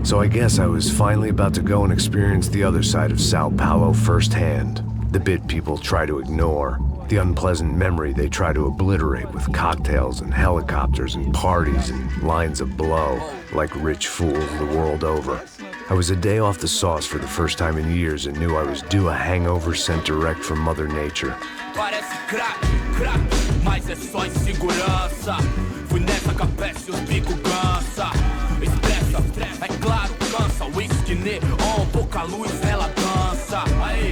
So I guess I was finally about to go and experience the other side of Sao Paulo firsthand. The bit people try to ignore. The unpleasant memory they try to obliterate with cocktails and helicopters and parties and lines of blow, like rich fools the world over. I was a day off the sauce for the first time in years and knew I was due a hangover sent direct from Mother Nature. Parece crack, mas é só insegurança. Fui nessa capeste, os bico cansa. Estressa, é claro, cansa. Whisky neon, pouca luz, ela dança.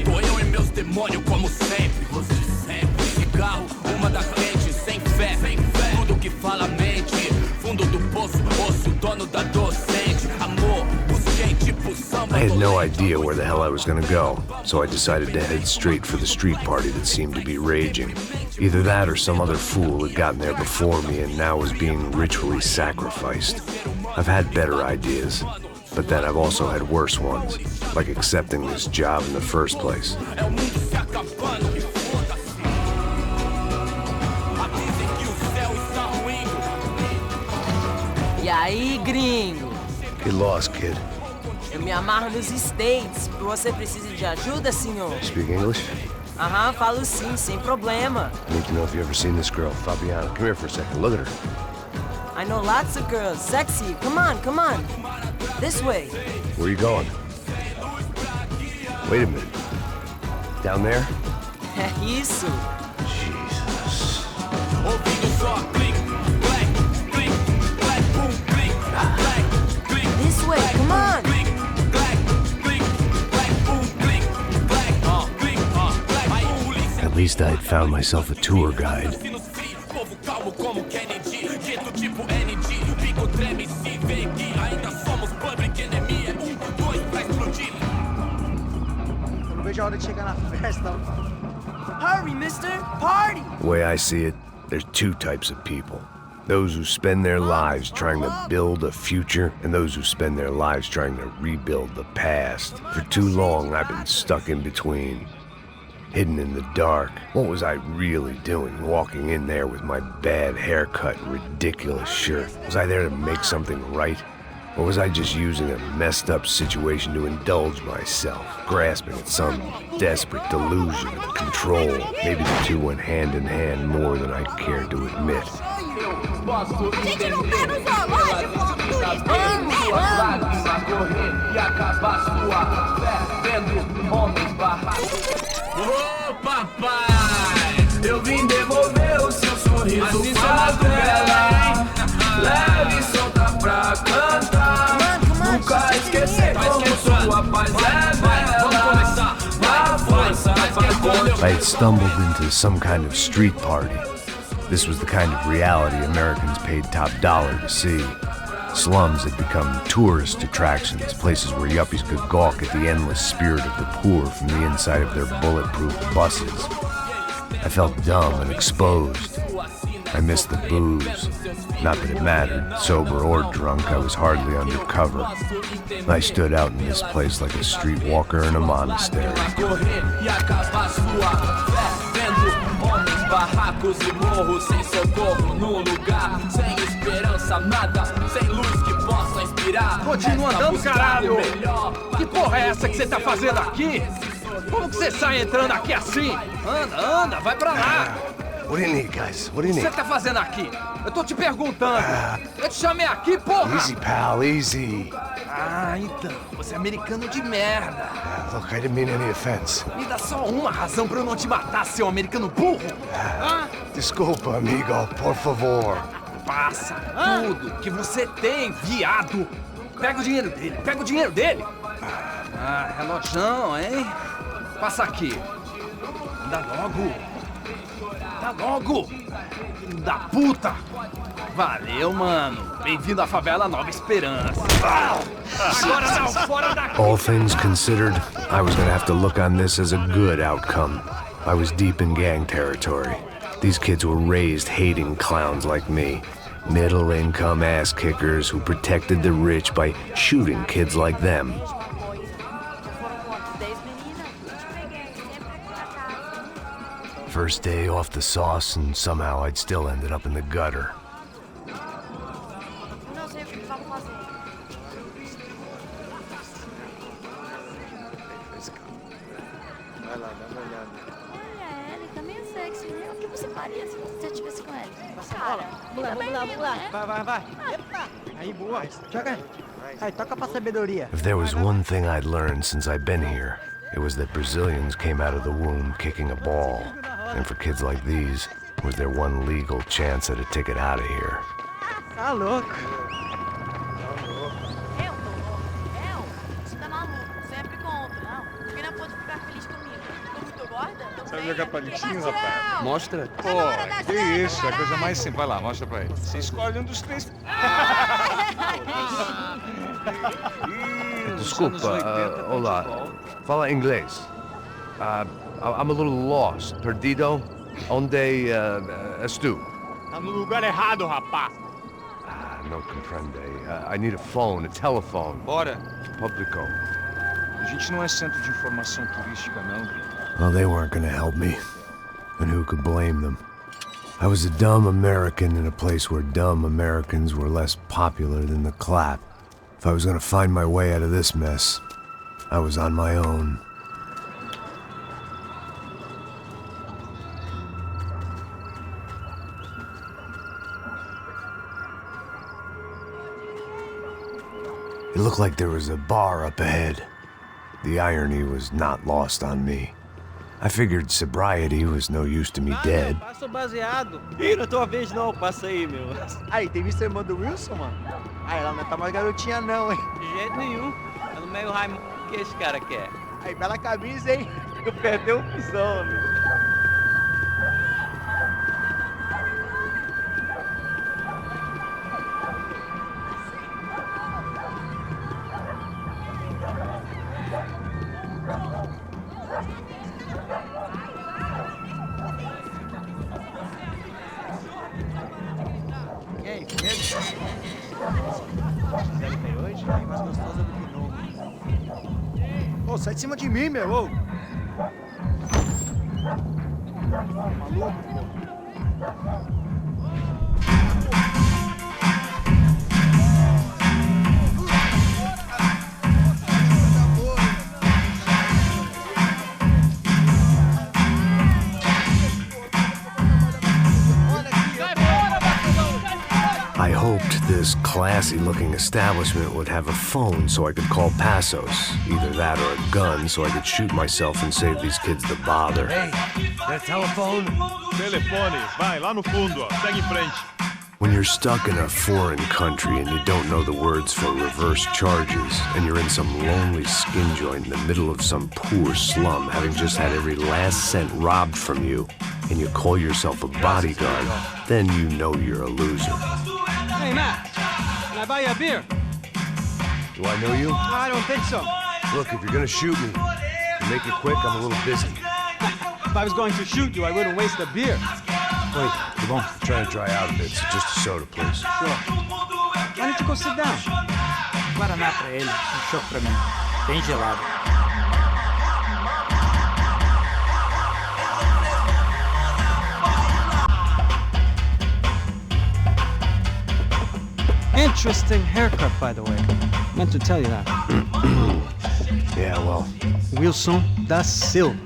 Tô eu e meus demônios como sempre. Cigarro, uma da frente, sem fé. Tudo que fala mente. Fundo do poço, osso, dono da docente. Amor, busquei tipo samba. I had no idea where the hell I was gonna go, so I decided to head straight for the street party that seemed to be raging. Either that or some other fool had gotten there before me and now was being ritually sacrificed. I've had better ideas, but then I've also had worse ones, like accepting this job in the first place. E aí, gringo? Get lost, kid. Eu me amarro nos States. Você precisa de ajuda, senhor? Speak English? Aham, falo sim, sem problema. I need to know if you've ever seen this girl, Fabiana. Come here for a second. Look at her. I know lots of girls. Sexy. Come on, come on. This way. Where are you going? Wait a minute. Down there? É isso. Jesus. This way, come on. At least I had found myself a tour guide. Não vejo a hora de chegar na festa. Hurry, mister. Party. The way I see it, there's two types of people. Those who spend their lives trying to build a future, and those who spend their lives trying to rebuild the past. For too long, I've been stuck in between, hidden in the dark. What was I really doing, walking in there with my bad haircut and ridiculous shirt? Was I there to make something right? Or was I just using a messed up situation to indulge myself, grasping at some desperate delusion of control? Maybe the two went hand in hand more than I cared to admit. Gente, não tá no zoológico! Ô papai, eu vim devolver o seu sorriso pra dela. Leve e solta pra cantar. Nunca esquecer como sua paz é bela. Na força, I had stumbled into some kind of street party. This was the kind of reality Americans paid top dollar to see. Slums had become tourist attractions, places where yuppies could gawk at the endless spirit of the poor from the inside of their bulletproof buses. I felt dumb and exposed. I missed the booze. Not that it mattered, sober or drunk, I was hardly undercover. I stood out in this place like a streetwalker in a monastery. Barracos e morros sem socorro num lugar sem esperança, nada, sem luz que possa inspirar. Continua andando, caralho! Que porra é essa que você tá fazendo aqui? Como que você sai entrando aqui assim? Anda, vai pra lá! What do you need, guys? What do you O que need? você tá fazendo aqui? Eu tô te perguntando. Eu te chamei aqui, porra! Easy, pal, easy. Ah, então, você é americano de merda. Look, I didn't mean any offense. Me dá só uma razão pra eu não te matar, seu americano burro. Desculpa, amigo, por favor. Passa tudo que você tem, viado. Pega o dinheiro dele, Ah, relojão, hein? Passa aqui. Dá logo. Filho da puta. Valeu, mano. Bem-vindo à favela Nova Esperança. Agora não, fora daqui. All things considered, I was gonna have to look on this as a good outcome. I was deep in gang territory. These kids were raised hating clowns like me. Middle-income ass-kickers who protected the rich by shooting kids like them. First day off the sauce, and somehow I'd still ended up in the gutter. se faria se eu estivesse com ele? Passa a bola. Vamos lá. Vai. Eita. Aí, boa. Joga. Aí, toca pra sabedoria. If there was one thing I'd learned since I'd been here, it was that Brazilians came out of the womb kicking a ball. And for kids like these, was their one legal chance at a ticket out of here. Tá louco. Você tá maluco, sempre contra, não. Porque não pode ficar feliz comigo. Tô muito gorda? Sabe jogar palitinho, rapaz? Mostra. Pô, que isso, é a coisa mais simples. Vai lá, mostra pra ele. Você escolhe um dos três. Desculpa, olá. Fala inglês. I'm a little lost. Perdido? Onde estou? Tá no lugar errado, rapaz. Não compreende. I need a phone, a telephone. Bora. Publico. A gente não é centro de informação turística, não. Well, they weren't gonna help me. And who could blame them? I was a dumb American in a place where dumb Americans were less popular than the clap. If I was gonna find my way out of this mess, I was on my own. It looked like there was a bar up ahead. The irony was not lost on me. I figured sobriety was no use to me dead. Passa o baseado. Ih, não é tua vez não, passa aí, meu. Aí, tem visto a irmã do Wilson, mano? Ah, ela não tá mais garotinha não, hein? De jeito nenhum. É no meio Raimundo que esse cara quer. Aí, bela camisa, hein? Eu perdeu o pisão, amigo. E aí, beleza? Fizeram bem hoje? Bem mais gostosa do que novo. Ô, sai de cima de mim, meu! Ô. Maluco, pô. I hoped this classy-looking establishment would have a phone so I could call Passos. Either that or a gun so I could shoot myself and save these kids the bother. Hey, that telephone? Telefone, vai lá no fundo, ó. Segue em frente. When you're stuck in a foreign country and you don't know the words for reverse charges, and you're in some lonely skin joint in the middle of some poor slum, having just had every last cent robbed from you, and you call yourself a bodyguard, then you know you're a loser. Hey, Matt, can I buy you a beer? Do I know you? I don't think so. Look, if you're gonna shoot me, make it quick, I'm a little busy. If I was going to shoot you, I wouldn't waste a beer. Wait, come on. I'm trying to dry out a bit, so just a soda, please. Sure. Why don't you go sit down? Guaraná pra ele, chopp pra mim. Bem gelado. Interesting haircut, by the way. Meant to tell you that. Yeah, well, Wilson da Silva.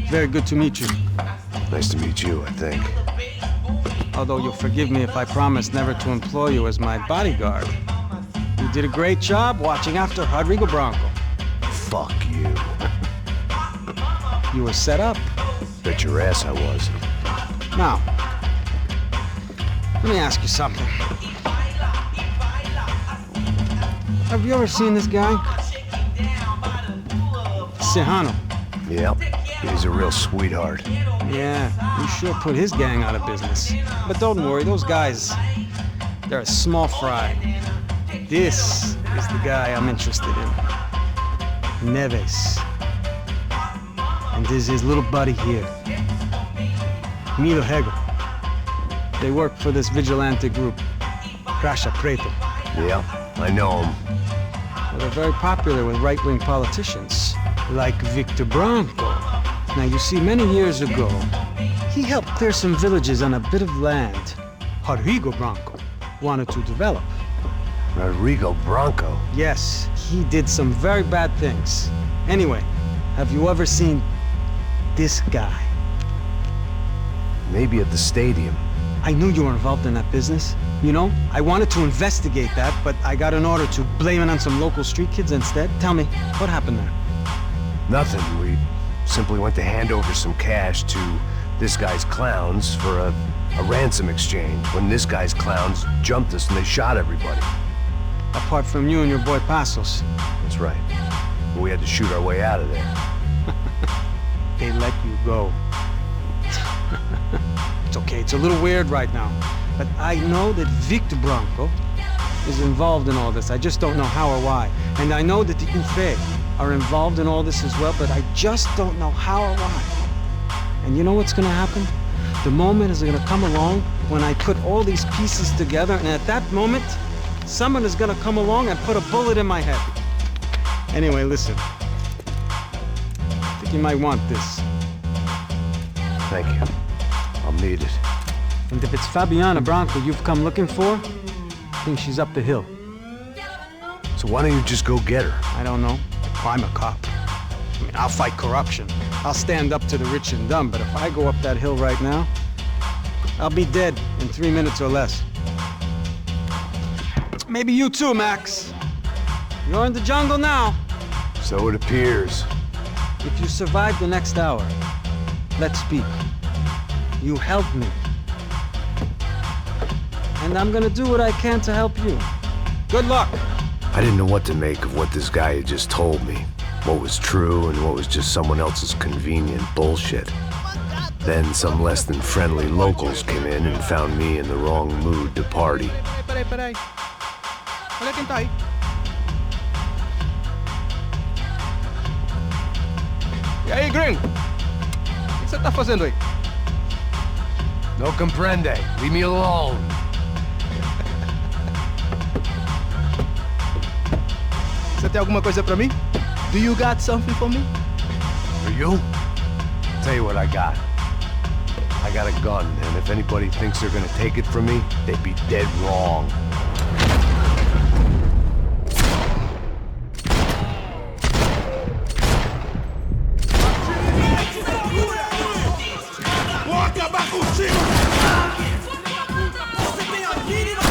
Very good to meet you. nice to meet you, I think. Although you'll forgive me if I promise never to employ you as my bodyguard. You did a great job watching after Rodrigo Branco. Fuck you. You were set up. Bet your ass I was. Now, let me ask you something. Have you ever seen this guy? Serrano. Yep, he's a real sweetheart. Yeah, you sure put his gang out of business. But don't worry, those guys, they're a small fry. This is the guy I'm interested in. Neves. And this is his little buddy here. Milo Hegel. They work for this vigilante group, Caixa Preto. Yep, I know him. Well, they're very popular with right-wing politicians, like Victor Branco. Now, you see, many years ago, he helped clear some villages on a bit of land Rodrigo Branco wanted to develop. Rodrigo Branco? Yes, he did some very bad things. Anyway, have you ever seen this guy? Maybe at the stadium. I knew you were involved in that business. You know, I wanted to investigate that, but I got an order to blame it on some local street kids instead. Tell me, what happened there? Nothing. We simply went to hand over some cash to this guy's clowns for a ransom exchange when this guy's clowns jumped us and they shot everybody. Apart from you and your boy Passos. That's right. But we had to shoot our way out of there. They let you go. It's okay, it's a little weird right now. But I know that Victor Branco is involved in all this. I just don't know how or why. And I know that the UFE are involved in all this as well, but I just don't know how or why. And you know what's gonna happen? The moment is gonna come along when I put all these pieces together, and at that moment, someone is gonna come along and put a bullet in my head. Anyway, listen. I think you might want this. Thank you. I'll need it. And if it's Fabiana Branco you've come looking for, I think she's up the hill. So why don't you just go get her? I don't know. I'm a cop. I mean, I'll fight corruption. I'll stand up to the rich and dumb, but if I go up that hill right now, I'll be dead in 3 minutes or less. Maybe you too, Max. You're in the jungle now. So it appears. If you survive the next hour, let's speak. You helped me. And I'm gonna do what I can to help you. Good luck! I didn't know what to make of what this guy had just told me. What was true and what was just someone else's convenient bullshit. Then some less than friendly locals came in and found me in the wrong mood to party. Peraí. Olha quem tá aí. E aí, gringo? O que você tá fazendo aí? No comprende. Leave me alone. Você tem alguma coisa pra mim? Do you got something for me? For you? Tell you what I got. I got a gun, and if anybody thinks they're gonna take it from me, they'd be dead wrong. Vou acabar contigo! Você tem a vida e não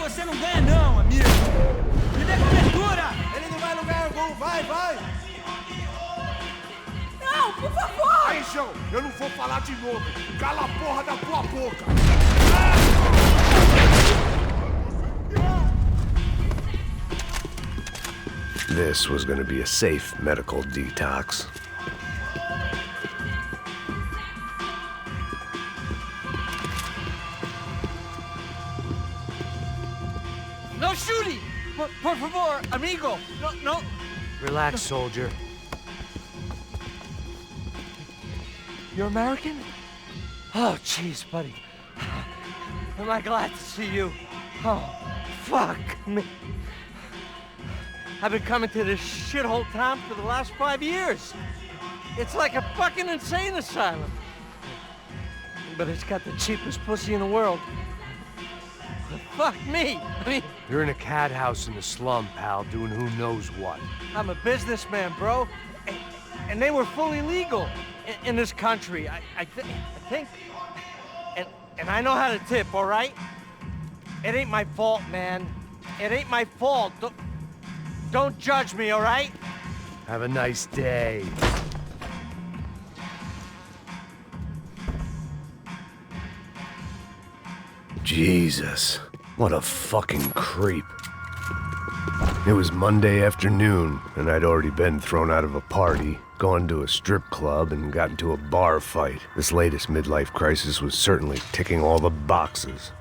Você não ganha não, amigo. Me dê cobertura. Ele não vai no lugar algum. Vai. Não, por favor! Aí, João, eu não vou falar de novo. Cala a porra da tua boca. This was gonna be a safe medical detox. No shooting! Por favor, amigo! No. Relax, soldier. You're American? Oh, jeez, buddy. Am I glad to see you? Oh, fuck me. I've been coming to this shithole town for the last 5 years. It's like a fucking insane asylum. But it's got the cheapest pussy in the world. Fuck me. I mean, You're in a cat house in the slum, pal, doing who knows what. I'm a businessman, bro. And they were fully legal in this country. I think. And I know how to tip, all right? It ain't my fault, man. It ain't my fault. Don't judge me, all right? Have a nice day. Jesus, what a fucking creep. It was Monday afternoon, and I'd already been thrown out of a party, gone to a strip club, and got into a bar fight. This latest midlife crisis was certainly ticking all the boxes.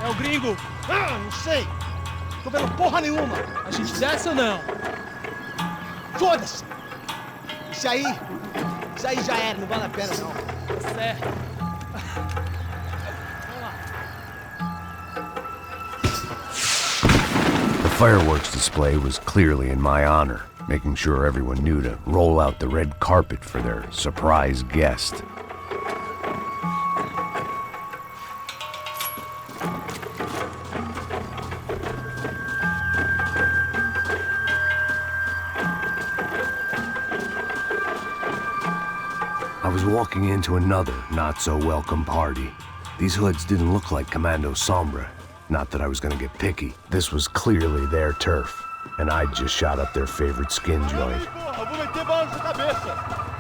É o gringo. Ah, não sei. Tô vendo porra nenhuma. A gente desce ou não? Foda-se. Isso aí já era, não vale a pena não. Certo. The fireworks display was clearly in my honor, making sure everyone knew to roll out the red carpet for their surprise guest. I was walking into another not-so-welcome party. These hoods didn't look like Commando Sombra. Not that I was gonna get picky. This was clearly their turf, and I'd just shot up their favorite skin joint. Porra, vou meter bala na sua cabeça.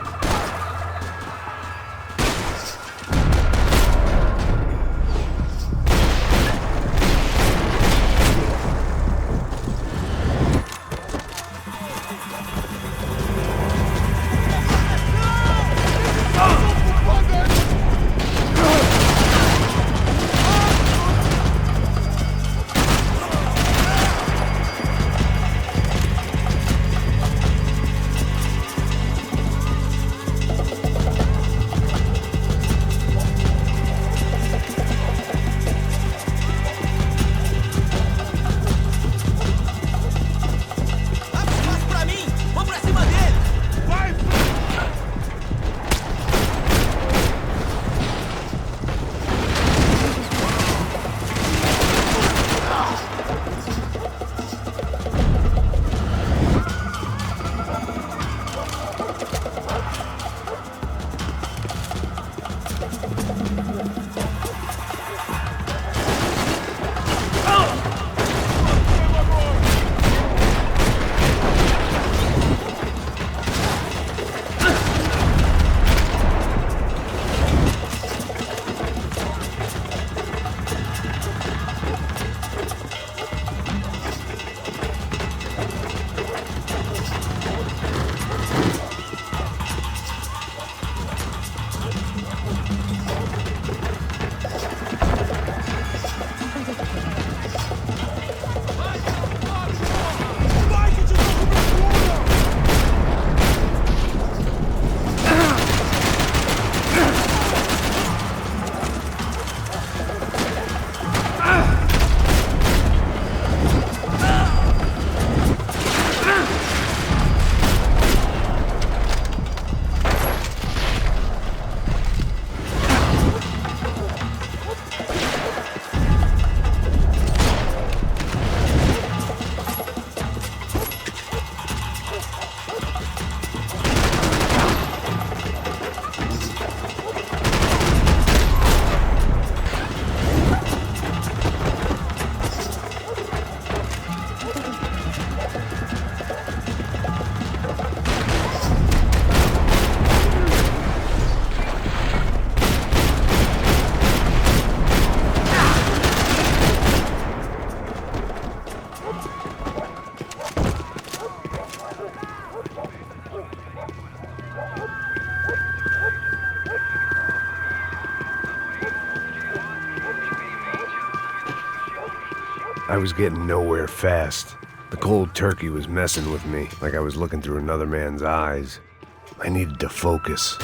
I was getting nowhere fast. The cold turkey was messing with me, like I was looking through another man's eyes. I needed to focus.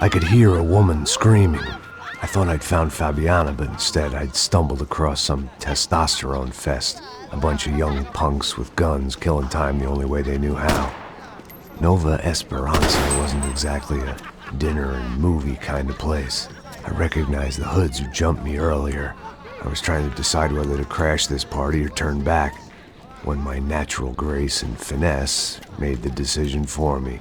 I could hear a woman screaming. I thought I'd found Fabiana, but instead I'd stumbled across some testosterone fest. A bunch of young punks with guns killing time the only way they knew how. Nova Esperanza wasn't exactly a dinner and movie kind of place. I recognized the hoods who jumped me earlier. I was trying to decide whether to crash this party or turn back, when my natural grace and finesse made the decision for me.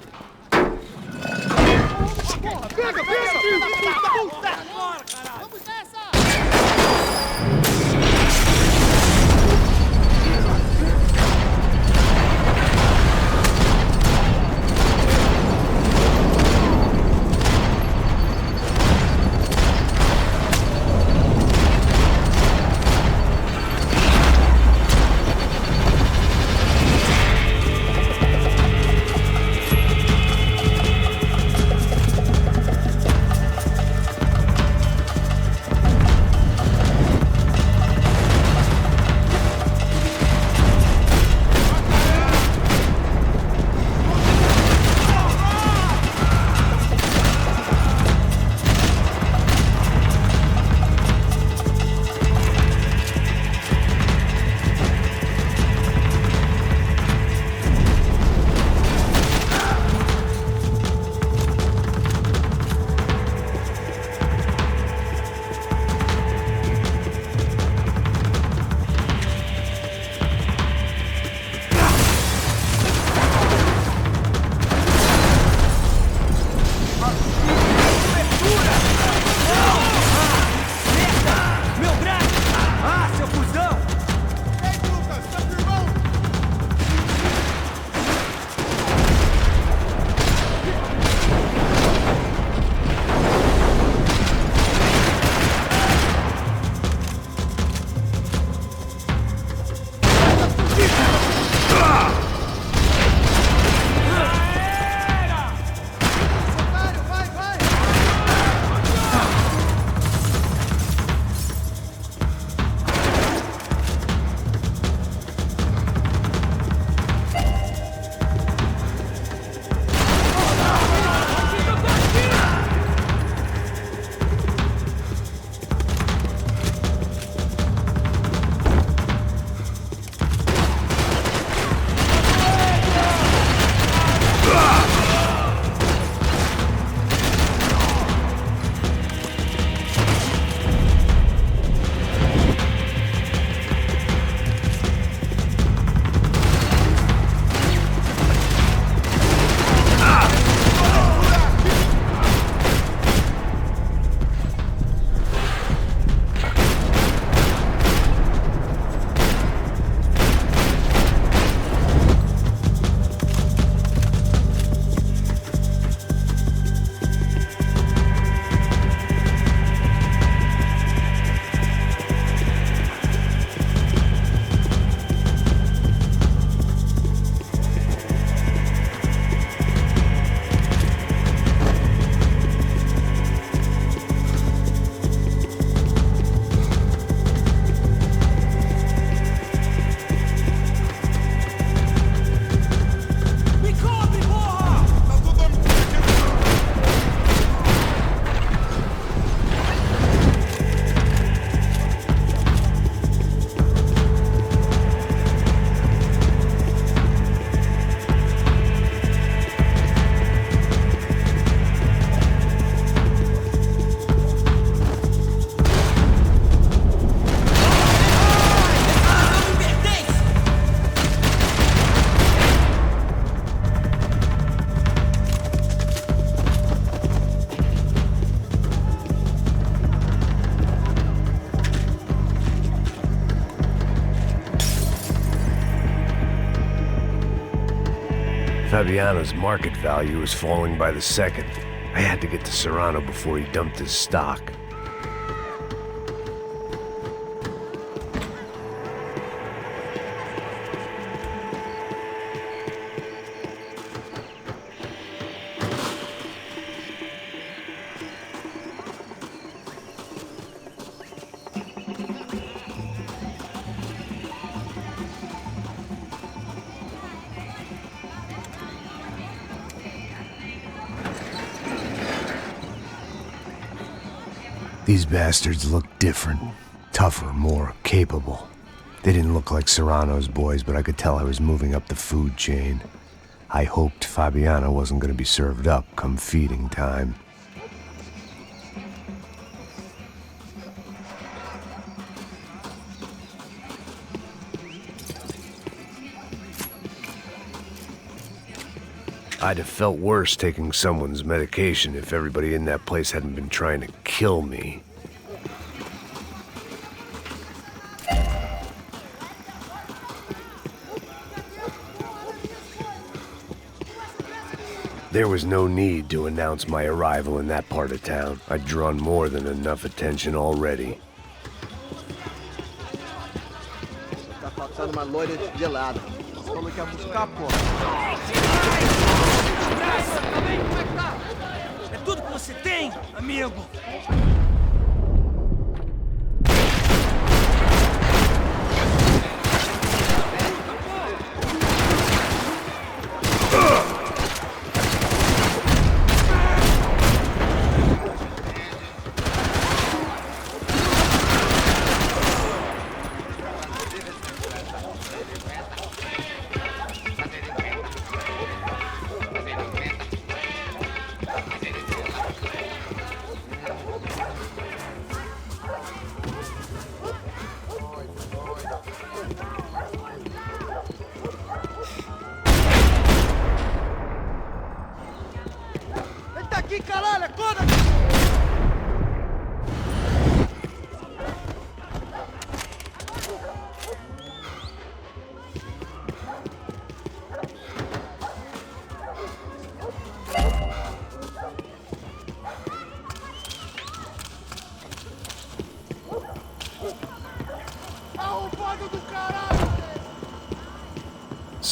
Fabiano's market value was falling by the second. I had to get to Serrano before he dumped his stock. These bastards looked different, tougher, more capable. They didn't look like Serrano's boys, but I could tell I was moving up the food chain. I hoped Fabiano wasn't going to be served up come feeding time. I'd have felt worse taking someone's medication if everybody in that place hadn't been trying to kill me. There was no need to announce my arrival in that part of town. I'd drawn more than enough attention already. Tá faltando uma loira gelada. Você falou que ia buscar, pô. É tudo que você tem, amigo.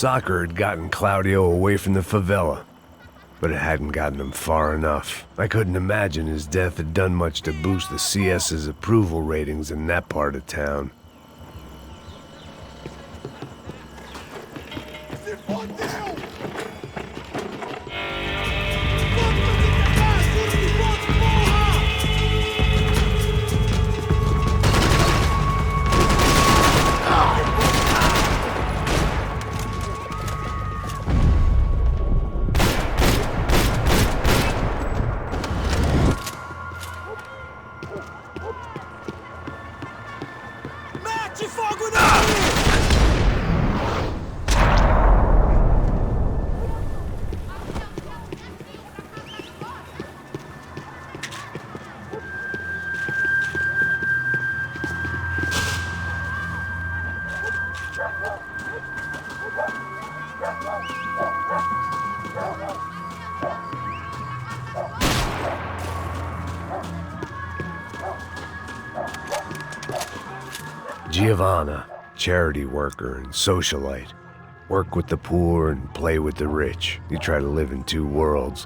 Soccer had gotten Claudio away from the favela, but it hadn't gotten him far enough. I couldn't imagine his death had done much to boost the CS's approval ratings in that part of town. Giovanna, charity worker and socialite. Work with the poor and play with the rich. You try to live in two worlds.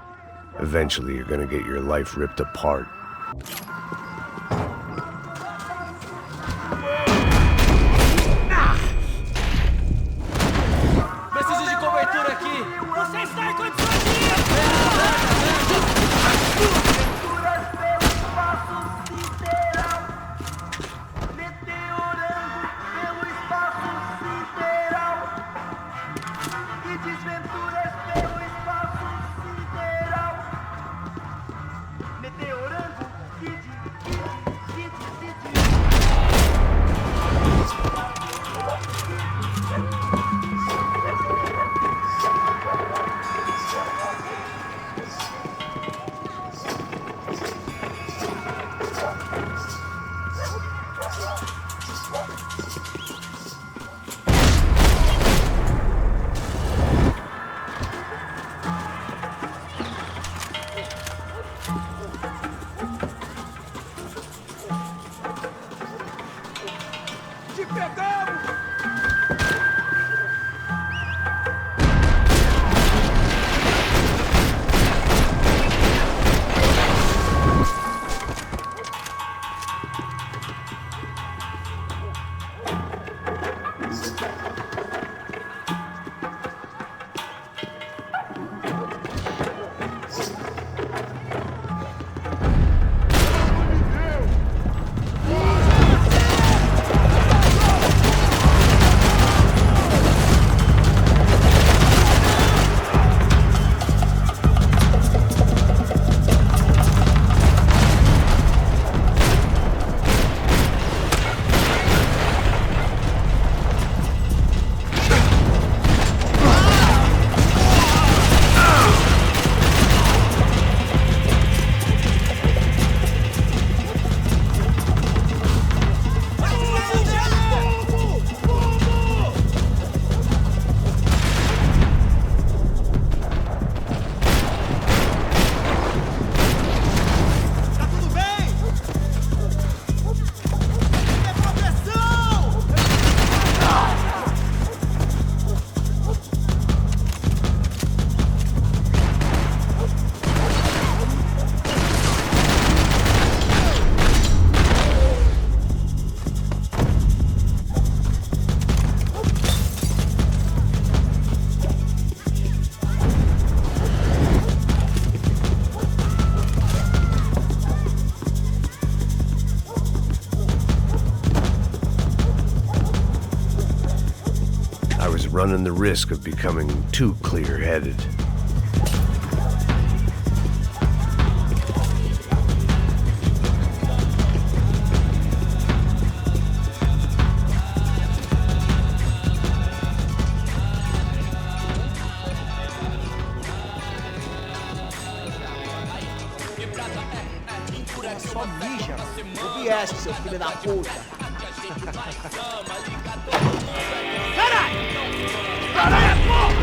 Eventually you're gonna get your life ripped apart. Preciso de cobertura aqui. Você está em condições de... running the risk of becoming too clear-headed. Só mija. O viés, seu filho da puta. Caralho! Caralho, porra!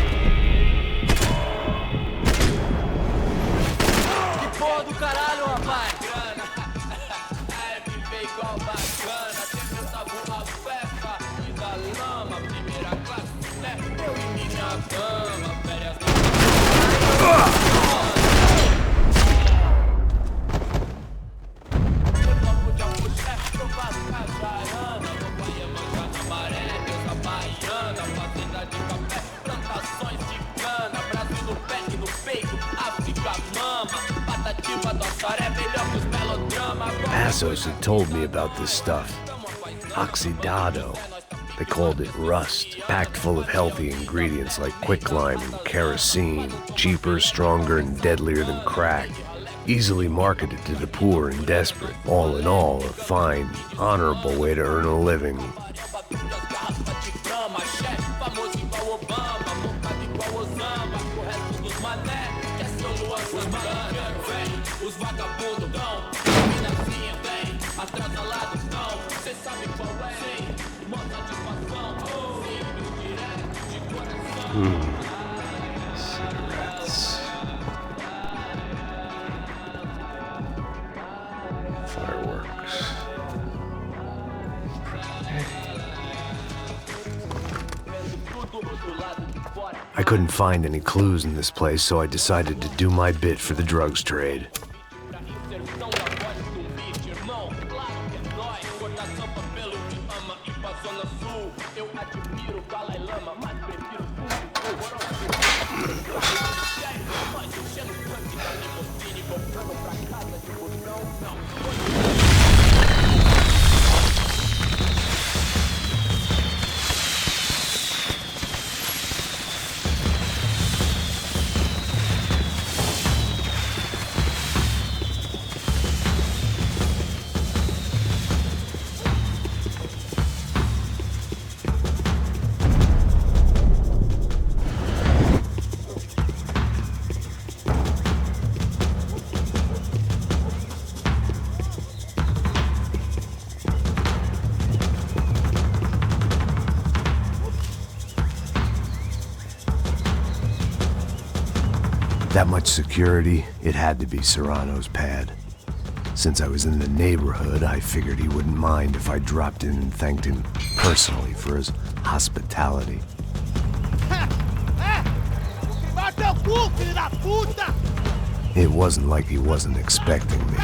Que porra do caralho, rapaz! É viver igual bacana, sempre eu tava uma festa e da lama, primeira classe, né? Eu e minha dama, férias Passos had told me about this stuff. Oxidado. They called it rust, packed full of healthy ingredients like quicklime and kerosene, cheaper, stronger, and deadlier than crack. Easily marketed to the poor and desperate. All in all, a fine, honorable way to earn a living. Cigarettes. Fireworks. I couldn't find any clues in this place, so I decided to do my bit for the drugs trade. That much security, it had to be Serrano's pad. Since I was in the neighborhood, I figured he wouldn't mind if I dropped in and thanked him personally for his hospitality. It wasn't like he wasn't expecting me.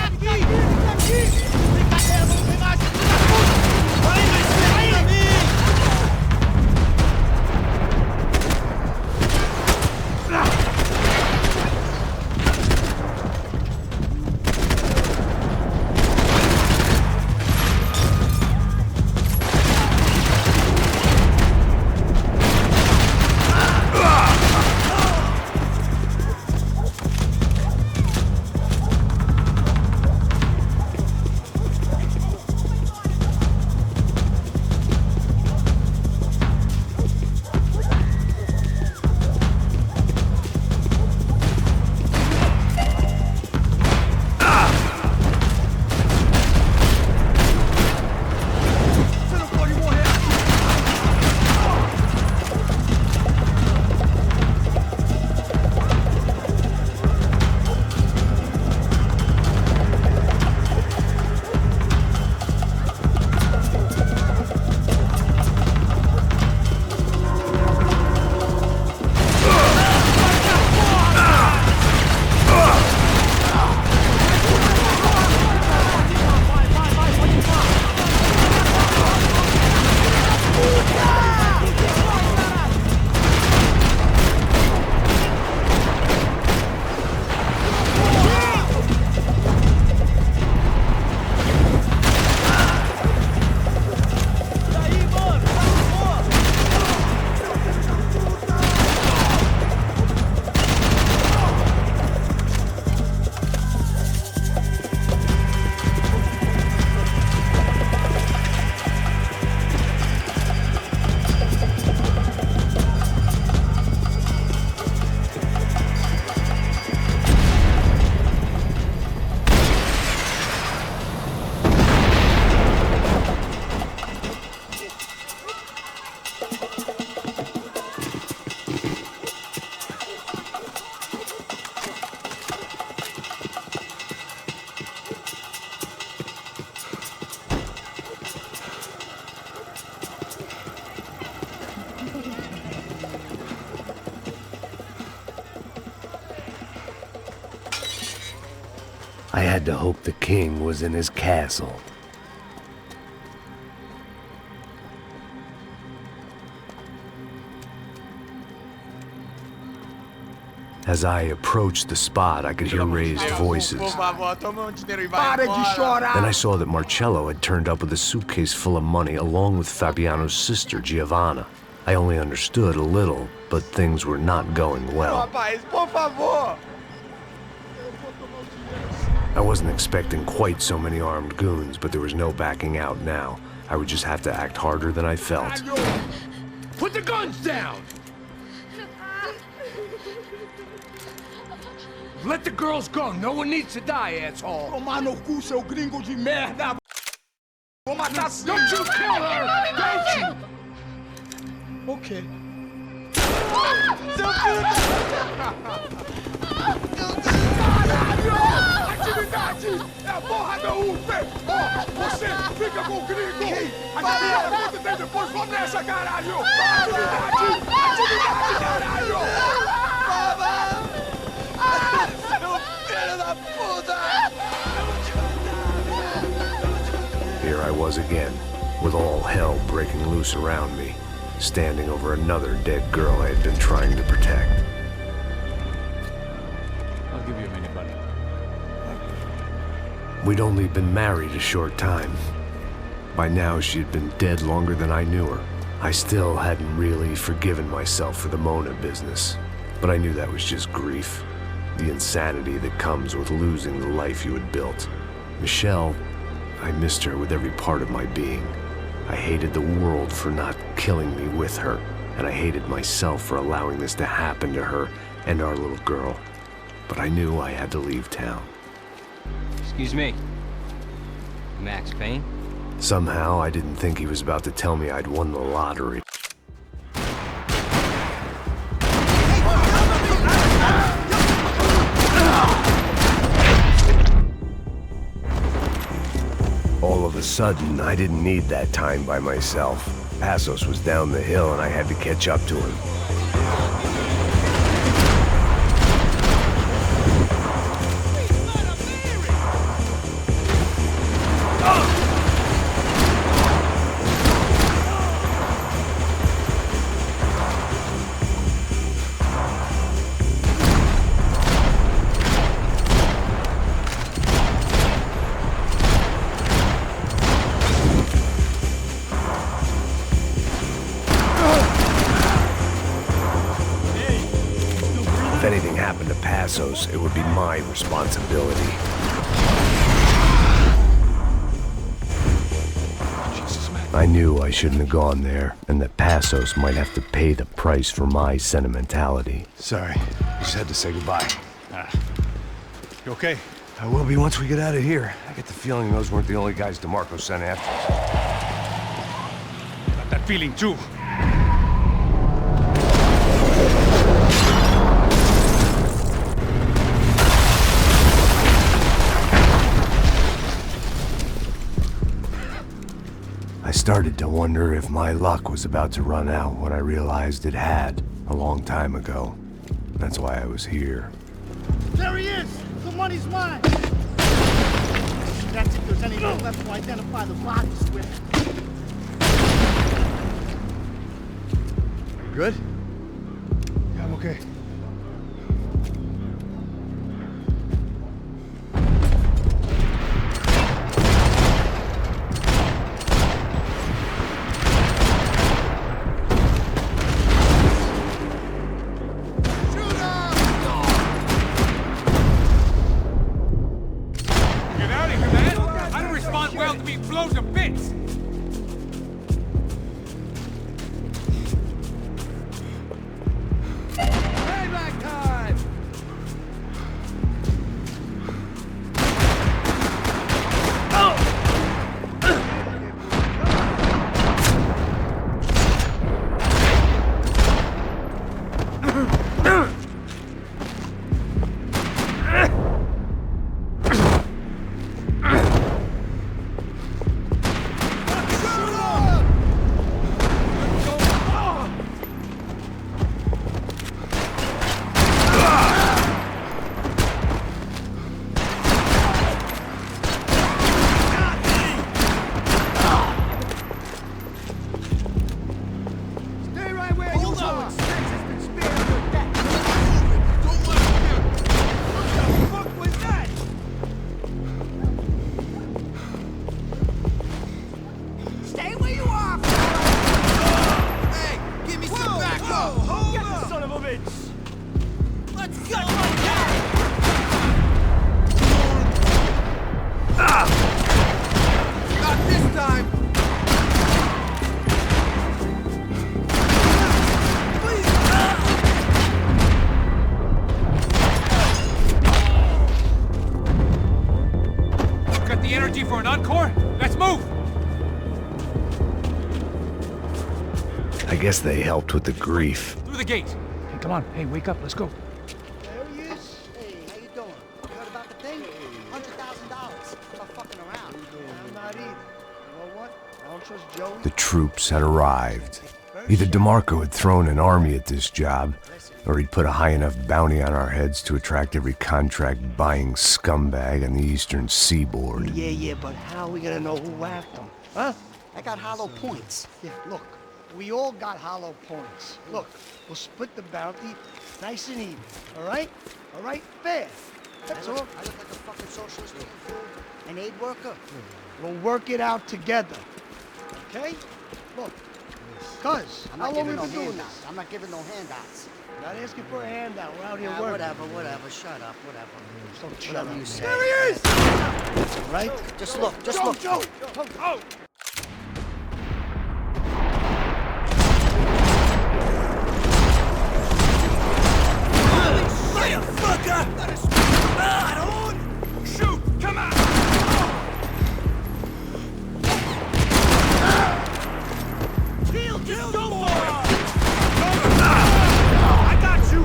I had to hope the king was in his castle. As I approached the spot, I could hear raised voices. Then I saw that Marcello had turned up with a suitcase full of money along with Fabiano's sister, Giovanna. I only understood a little, but things were not going well. I wasn't expecting quite so many armed goons, but there was no backing out now. I would just have to act harder than I felt. Put the guns down! Let the girls go. No one needs to die, asshole. Tomar no cu, seu gringo de merda. Vou matar. Don't you kill her! Don't you? Okay. Seu filho Caralho! Atividade! É a porra da UP! Ó, você fica com o gringo! A galera conta tem depois. Vamos nessa, caralho! Atividade! Atividade, caralho! Here I was again, with all hell breaking loose around me, standing over another dead girl I had been trying to protect. I'll give you a minute, buddy. We'd only been married a short time. By now, she had been dead longer than I knew her. I still hadn't really forgiven myself for the Mona business, but I knew that was just grief. The insanity that comes with losing the life you had built. Michelle, I missed her with every part of my being. I hated the world for not killing me with her, and I hated myself for allowing this to happen to her and our little girl. But I knew I had to leave town. Excuse me. Max Payne? Somehow, I didn't think he was about to tell me I'd won the lottery. All of a sudden, I didn't need that time by myself. Passos was down the hill and I had to catch up to him. If anything happened to Passos, it would be my responsibility. I knew I shouldn't have gone there, and that Passos might have to pay the price for my sentimentality. Sorry, just had to say goodbye. You okay? I will be once we get out of here. I get the feeling those weren't the only guys DeMarco sent after us. Got that feeling too. I started to wonder if my luck was about to run out when I realized it had a long time ago. That's why I was here. There he is! The money's mine! That's if there's anything left to identify the bodies with. You good? Yeah, I'm okay. guess they helped with the grief. Through the gate. Hey, come on. Hey, wake up. Let's go. There he is. Hey, how you doing? You heard about the thing? $100,000. I'm not fucking around. I'm not either. You know what? I don't trust Joey. The troops had arrived. Either DeMarco had thrown an army at this job, or he'd put a high enough bounty on our heads to attract every contract-buying scumbag on the eastern seaboard. Yeah, but how are we gonna know who whacked him? Huh? I got hollow points. Yeah, look, we all got hollow points. Look, we'll split the bounty nice and even, all right? All right, fair. That's all. I look like a fucking socialist, an aid worker. We'll work it out together, okay? Look, cuz, how long have we been doing this? I'm not giving no handouts. Not asking for a handout. We're out here working. Whatever. Shut up. Don't shut up. You say. There he is! Right? Just look. Joe! Oh! Shoot! Come on! Just go for it! I got you!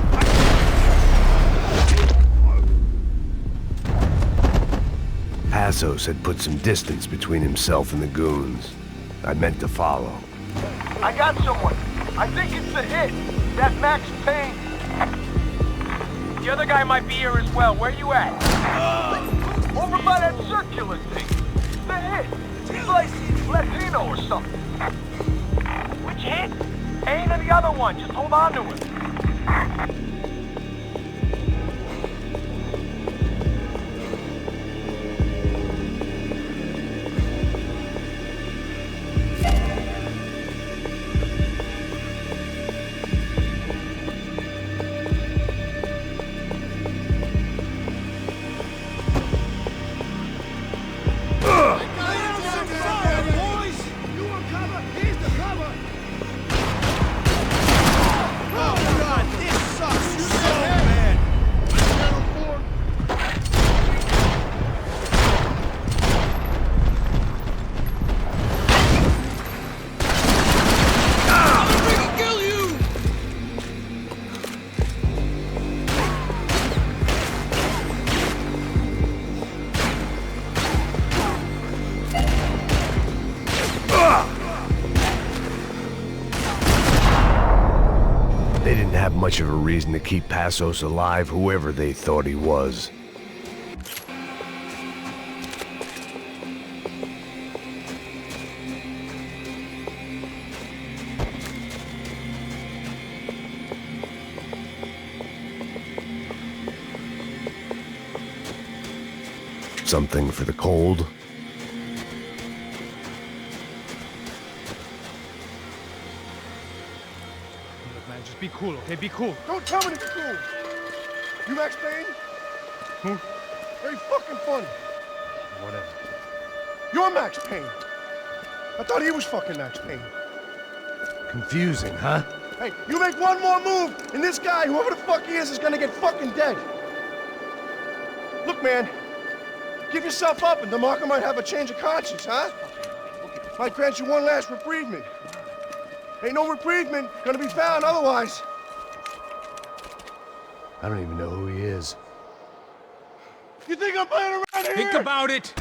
Passos had put some distance between himself and the goons. I meant to follow. I got someone. I think it's the hit. That Max Payne. The other guy might be here as well. Where you at? Over by that circular thing. The hit. He's like Latino or something. Which hit? Payne or the other one. Just hold on to him. They didn't have much of a reason to keep Passos alive, whoever they thought he was. Something for the cold? Just be cool, okay? Be cool. Don't tell me to be cool. You Max Payne? Who? Very fucking funny. Whatever. You're Max Payne. I thought he was fucking Max Payne. Confusing, huh? Hey, you make one more move, and this guy, whoever the fuck he is gonna get fucking dead. Look, man. Give yourself up, and DeMarco might have a change of conscience, huh? Might grant you one last reprievement. Ain't no reprievement gonna be found otherwise. I don't even know who he is. You think I'm playing around here? Think about it!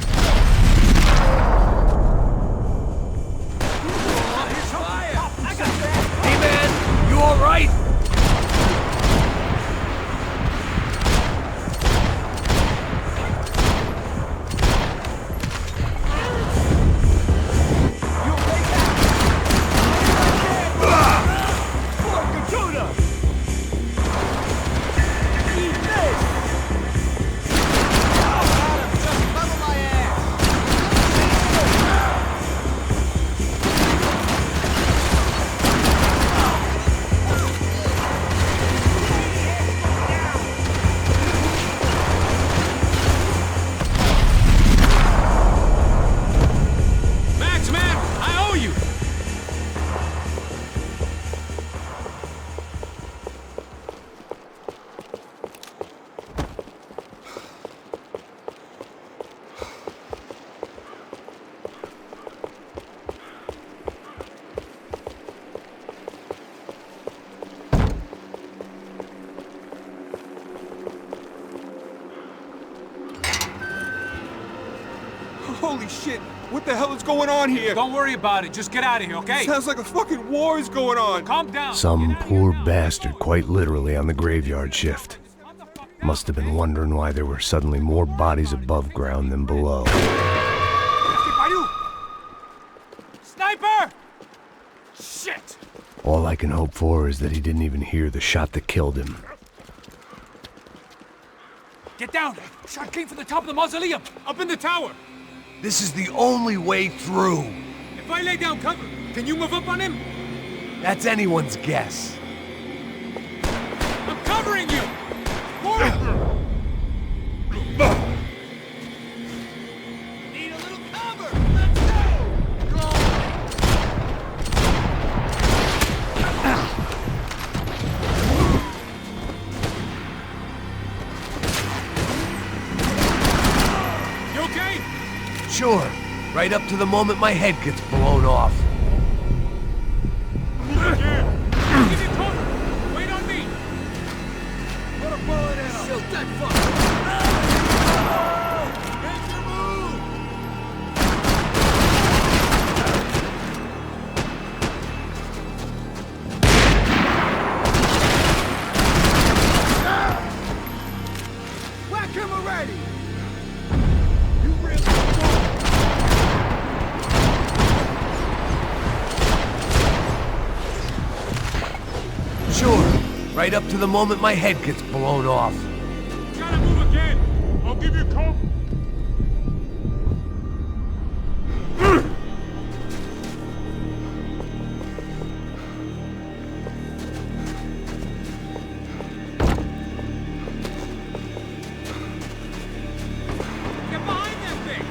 Hey, man! You all right? Holy shit! What the hell is going on here? Don't worry about it. Just get out of here, okay? Sounds like a fucking war is going on. Calm down. Some poor bastard quite literally on the graveyard shift. Must have been wondering why there were suddenly more bodies above ground than below. Sniper! Shit! All I can hope for is that he didn't even hear the shot that killed him. Get down! Shot came from the top of the mausoleum! Up in the tower! This is the only way through. If I lay down cover, can you move up on him? That's anyone's guess. I'm covering you! More! Need a little cover! Let's go! You okay? Sure. Right up to the moment my head gets blown off. Give you cover! Wait on me! Put a bullet in him! Shoot that fucker! Make your move! Whack him already! Sure. Right up to the moment my head gets blown off. Gotta move again! I'll give you cover! Get behind that thing!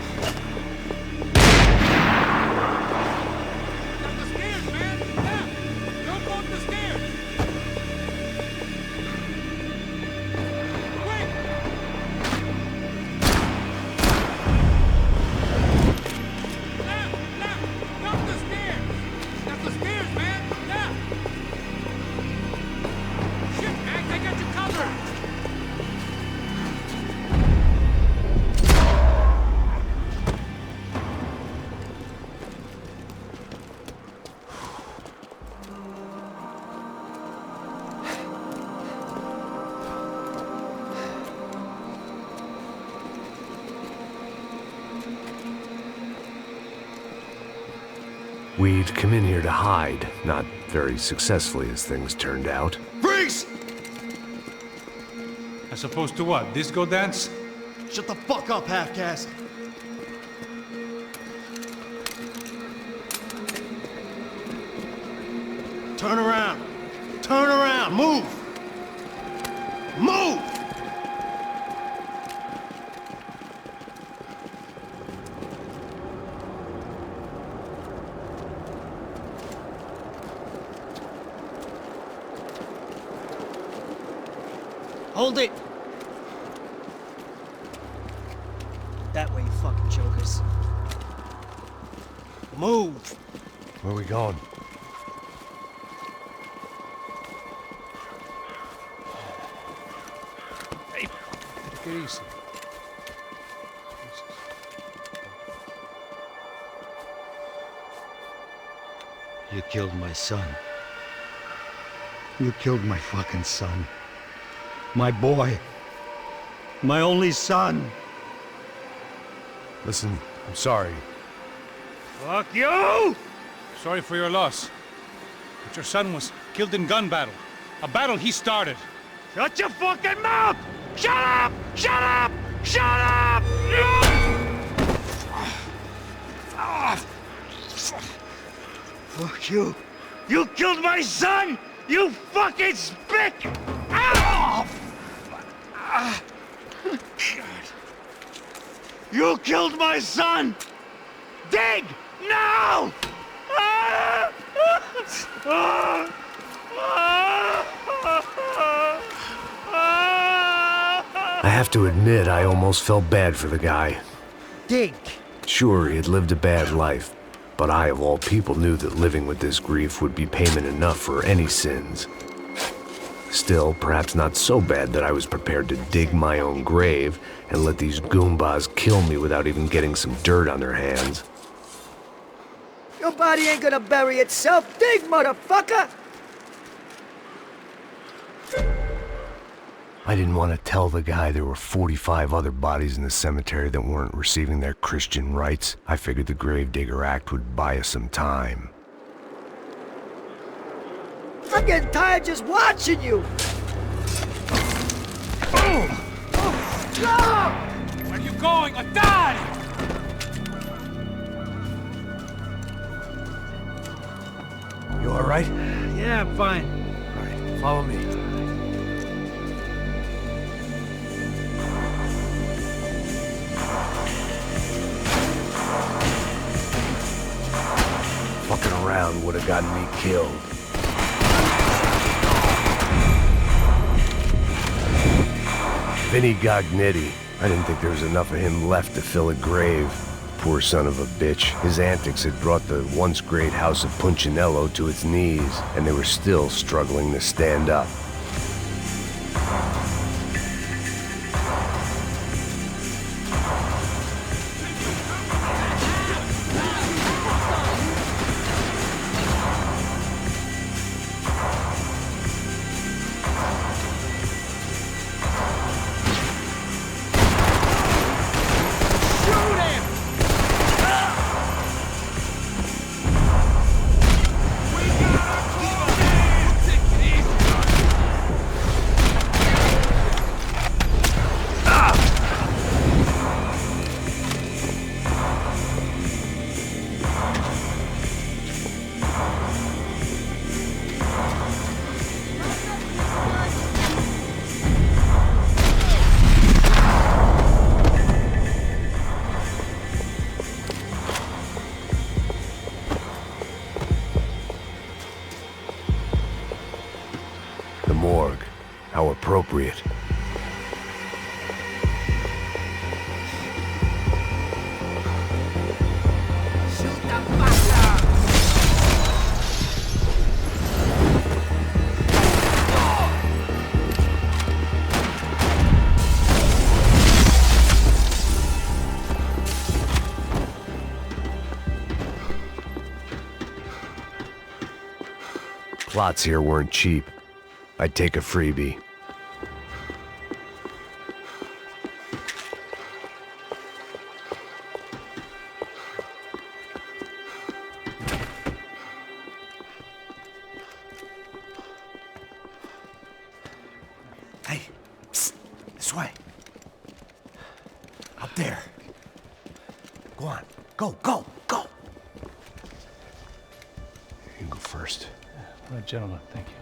Up the stairs, man! Yeah! Don't go up the stairs! We'd come in here to hide, not very successfully as things turned out. Freeze! As opposed to what? Disco dance? Shut the fuck up, half-caste. Turn around. Turn around. Move. Move! Hold it! That way, you fucking jokers. Move! Where are we going? Hey, take it easy. You killed my son. You killed my fucking son. My boy. My only son. Listen, I'm sorry. Fuck you! Sorry for your loss. But your son was killed in gun battle. A battle he started. Shut your fucking mouth! Shut up! Shut up! Shut up! Fuck you. You killed my son! You fucking spick! Ow! You killed my son! Dig! Now! I have to admit, I almost felt bad for the guy. Dig! Sure, he had lived a bad life, but I, of all people, knew that living with this grief would be payment enough for any sins. Still, perhaps not so bad that I was prepared to dig my own grave and let these goombas kill me without even getting some dirt on their hands. Your body ain't gonna bury itself. Dig, motherfucker! I didn't want to tell the guy there were 45 other bodies in the cemetery that weren't receiving their Christian rites. I figured the Gravedigger Act would buy us some time. I'm getting tired just watching you! Where are you going? A die! You alright? Yeah, I'm fine. Alright, follow me. Fucking around would have gotten me killed. Vinny Gognitti. I didn't think there was enough of him left to fill a grave. Poor son of a bitch. His antics had brought the once great house of Punchinello to its knees, and they were still struggling to stand up. Morgue. How appropriate. Plots here weren't cheap. I'd take a freebie. Hey, psst, this way. Up there. Go on, go, go, go. You can go first. All right, gentlemen, thank you.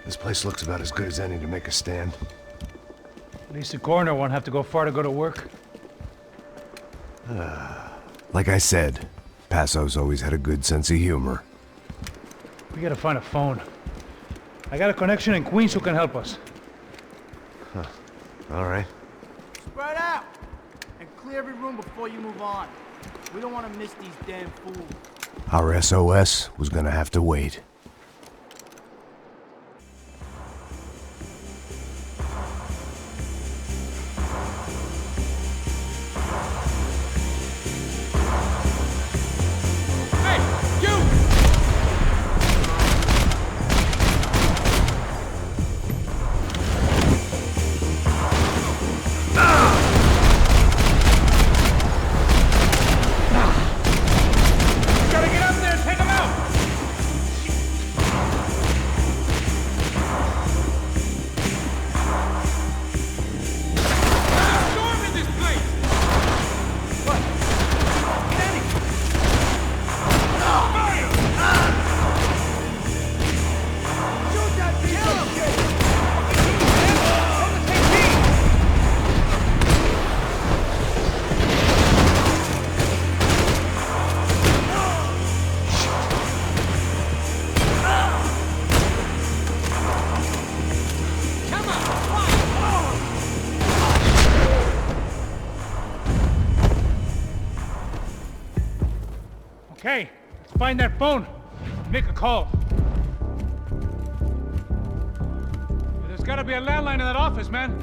This place looks about as good as any to make a stand. At least the coroner won't have to go far to go to work. Like I said, Passo's always had a good sense of humor. We gotta find a phone. I got a connection in Queens who can help us. Huh. All right. Spread out! And clear every room before you move on. We don't want to miss these damn fools. Our SOS was gonna have to wait. Okay, let's find that phone. Make a call. gotta be a landline in that office, man.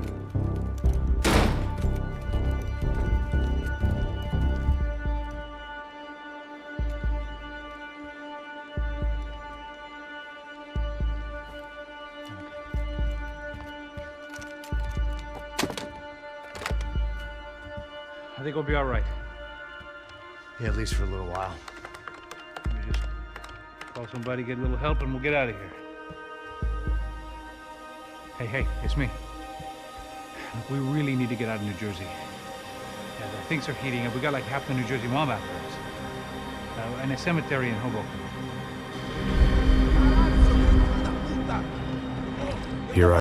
I think we'll be all right. Yeah, at least for a little while. Let me just call somebody, get a little help, and we'll get out of here. Hey, it's me. Look, we really need to get out of New Jersey. Yeah, things are heating up. We got like half the New Jersey mob after us. And a cemetery in Hoboken. Here I